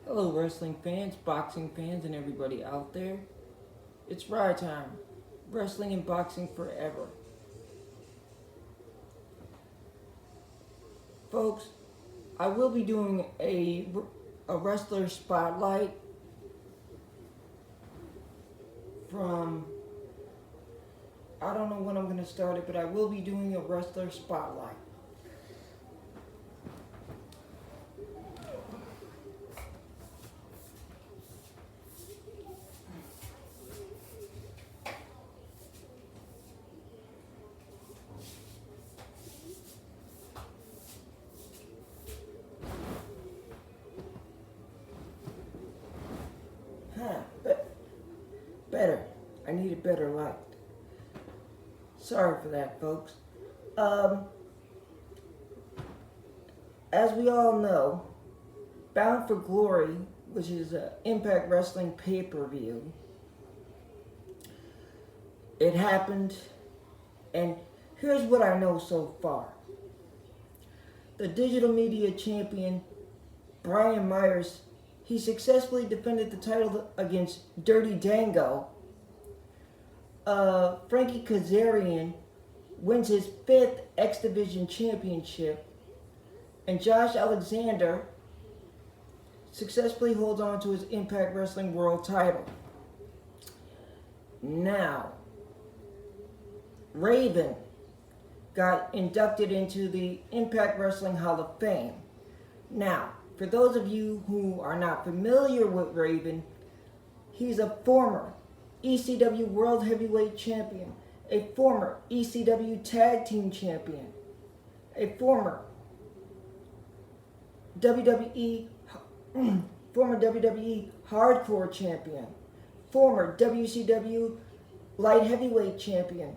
Hello, wrestling fans, boxing fans, and everybody out there. It's Ride Time. Wrestling and boxing forever. Folks, I will be doing a wrestler spotlight from, I don't know when I'm going to start it, but I will be doing a wrestler spotlight. Better. I need a better light. Sorry for that, folks. As we all know, Bound for Glory, which is an Impact Wrestling pay-per-view, it happened, and here's what I know so far. The digital media champion, Brian Myers, he successfully defended the title against Dirty Dango. Frankie Kazarian wins his 5th X Division championship. And Josh Alexander successfully holds on to his Impact Wrestling World title. Now, Raven got inducted into the Impact Wrestling Hall of Fame. Now, for those of you who are not familiar with Raven, he's a former ECW World Heavyweight Champion, a former ECW Tag Team Champion, a former WWE Hardcore Champion, former WCW Light Heavyweight Champion,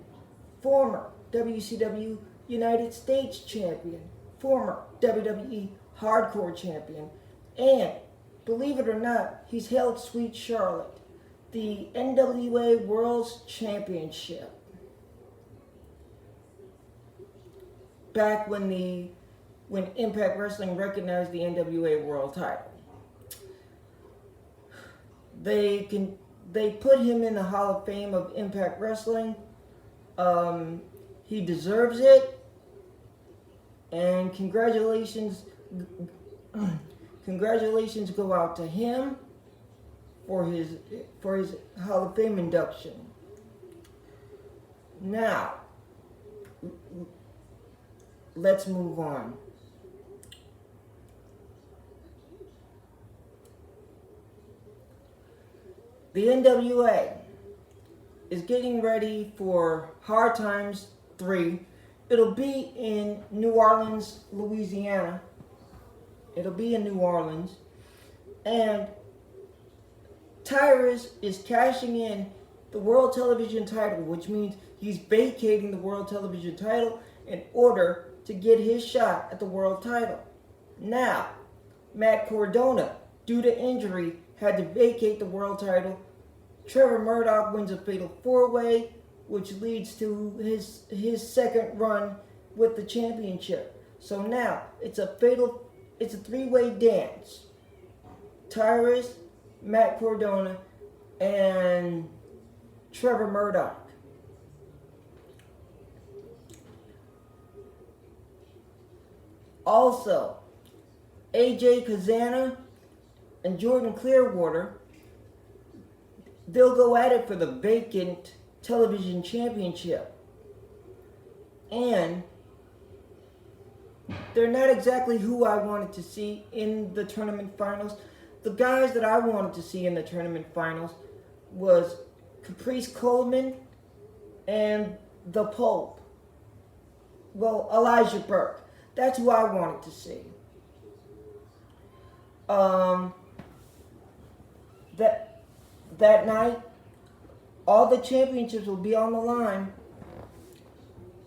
former WCW United States Champion, former WWE Hardcore Champion, and believe it or not, he's held Sweet Charlotte, the NWA World's Championship, back when Impact Wrestling recognized the NWA World title. They put him in the Hall of Fame of Impact Wrestling. He deserves it, and congratulations go out to him for his Hall of Fame induction. Now, let's move on. The NWA is getting ready for Hard Times 3. It'll be in New Orleans, Louisiana. And Tyrus is cashing in the World Television title, which means he's vacating the World Television title in order to get his shot at the World title. Now, Matt Cardona, due to injury, had to vacate the World title. Trevor Murdoch wins a Fatal 4-Way, which leads to his second run with the championship. So now it's a 3-way dance. Tyrus, Matt Cardona, and Trevor Murdoch. Also, AJ Kazana and Jordan Clearwater, they'll go at it for the vacant television championship. And they're not exactly who I wanted to see in the tournament finals. The guys that I wanted to see in the tournament finals was Caprice Coleman and the Pope. Well, Elijah Burke. That's who I wanted to see. That night, all the championships will be on the line.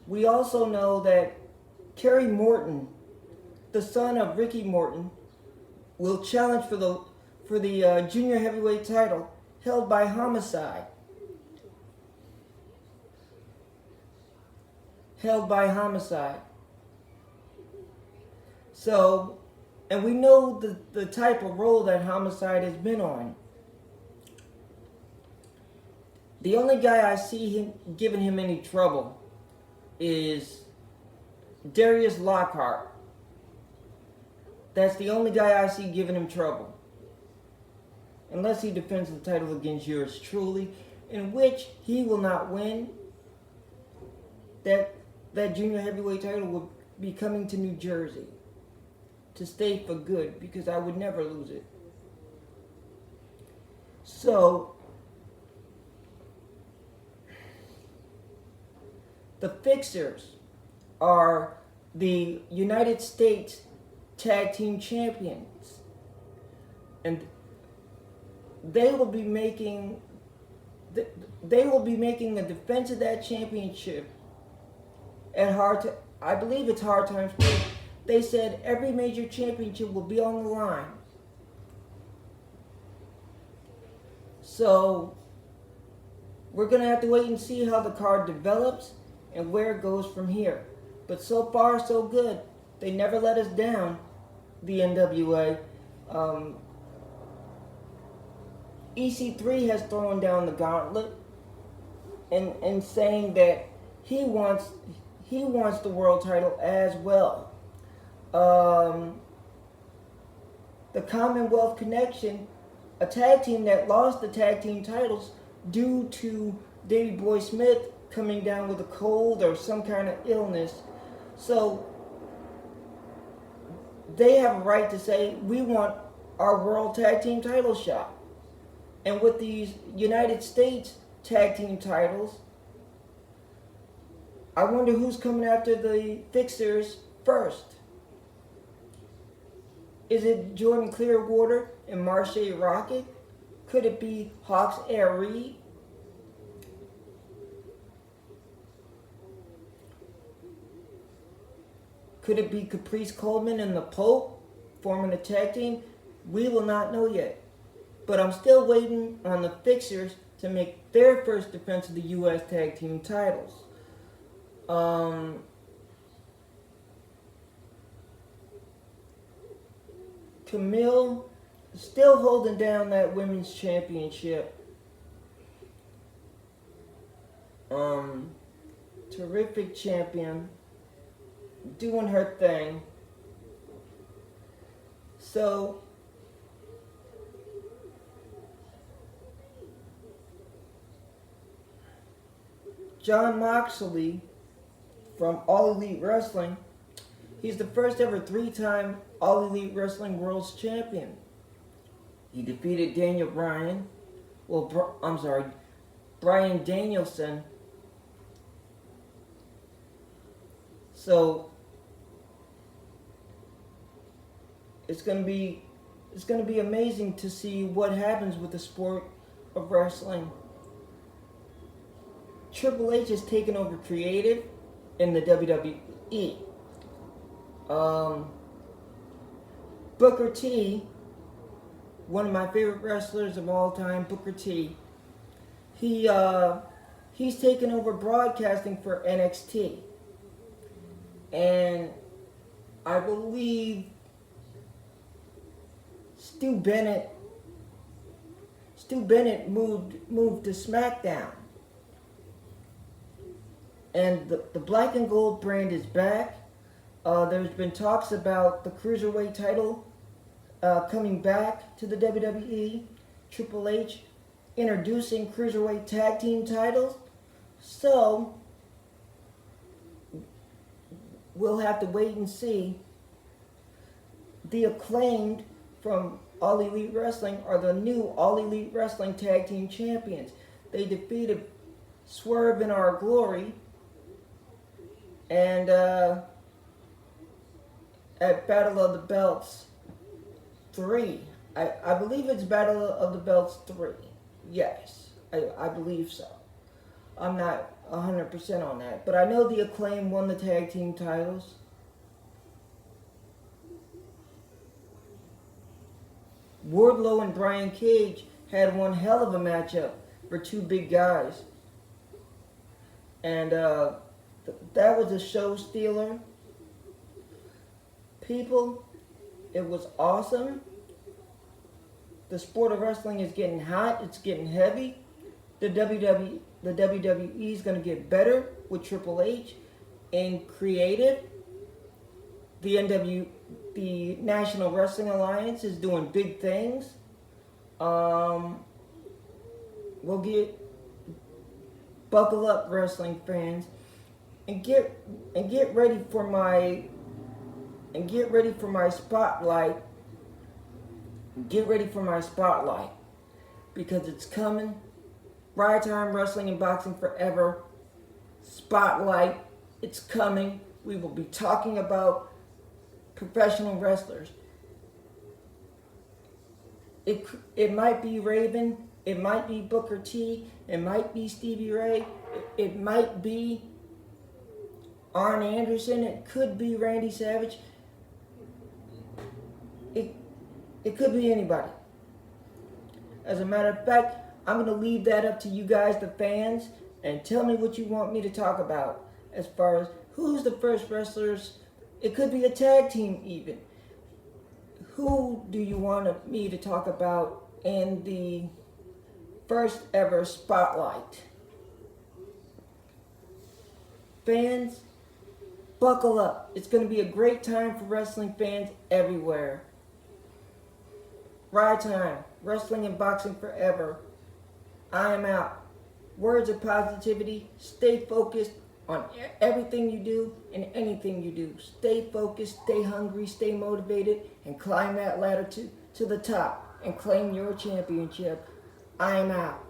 We also know that Kerry Morton, the son of Ricky Morton, will challenge for the junior heavyweight title held by Homicide. So And we know the type of role that Homicide has been on. The only guy I see him giving him any trouble is Darius Lockhart. That's the only guy I see giving him trouble. Unless he defends the title against yours truly, in which he will not win. That junior heavyweight title will be coming to New Jersey to stay for good, because I would never lose it. So, the Fixers are the United States Tag Team Champions. And they will be making a defense of that championship at I believe it's Hard Times Place. They said every major championship will be on the line. So we're going to have to wait and see how the card develops and where it goes from here. But so far, so good. They never let us down, the NWA. EC3 has thrown down the gauntlet and saying that he wants the world title as well. The Commonwealth Connection, a tag team that lost the tag team titles due to Davey Boy Smith coming down with a cold or some kind of illness. So they have a right to say, we want our world tag team title shot. And with these United States tag team titles, I wonder who's coming after the Fixers first. Is it Jordan Clearwater and Marche Rocket? Could it be Hawks Air Reed? Could it be Caprice Coleman and the Pope forming a tag team? We will not know yet. But I'm still waiting on the Fixers to make their first defense of the U.S. Tag Team titles. Camille still holding down that women's championship. Terrific champion, doing her thing. So Jon Moxley from All Elite Wrestling, he's the first ever 3-time All Elite Wrestling World's Champion. He defeated Bryan Danielson. So it's gonna be amazing to see what happens with the sport of wrestling. Triple H has taken over creative in the WWE. Booker T, one of my favorite wrestlers of all time, Booker T, he's taken over broadcasting for NXT. And I believe Stu Bennett moved to SmackDown. And the Black and Gold brand is back. There's been talks about the Cruiserweight title coming back to the WWE. Triple H introducing Cruiserweight tag team titles. So we'll have to wait and see. The Acclaimed from All Elite Wrestling are the new All Elite Wrestling Tag Team Champions. They defeated Swerve in Our Glory and at Battle of the Belts 3. I believe it's Battle of the Belts 3. Yes, I believe so. I'm not 100% on that. But I know the Acclaim won the tag team titles. Wardlow and Brian Cage had one hell of a matchup for two big guys. And that was a show stealer. People, It was awesome. The sport of wrestling is getting hot. It's getting heavy. The WWE is going to get better with Triple H and creative. The National Wrestling Alliance is doing big things. We'll buckle up, wrestling fans, and get ready for my spotlight. Get ready for my spotlight because it's coming. Riot Time Wrestling and Boxing Forever spotlight. It's coming. We will be talking about professional wrestlers. It might be Raven, it might be Booker T, it might be Stevie Ray, it might be Arn Anderson, it could be Randy Savage. It could be anybody. As a matter of fact, I'm going to leave that up to you guys, the fans, and tell me what you want me to talk about as far as who's the first wrestlers. It could be a tag team even. Who do you want me to talk about in the first ever spotlight? Fans, buckle up. It's going to be a great time for wrestling fans everywhere. Riot Time, Wrestling and Boxing Forever. I am out. Words of positivity. Stay focused on everything you do and anything you do. Stay focused, stay hungry, stay motivated, and climb that ladder to the top and claim your championship. I am out.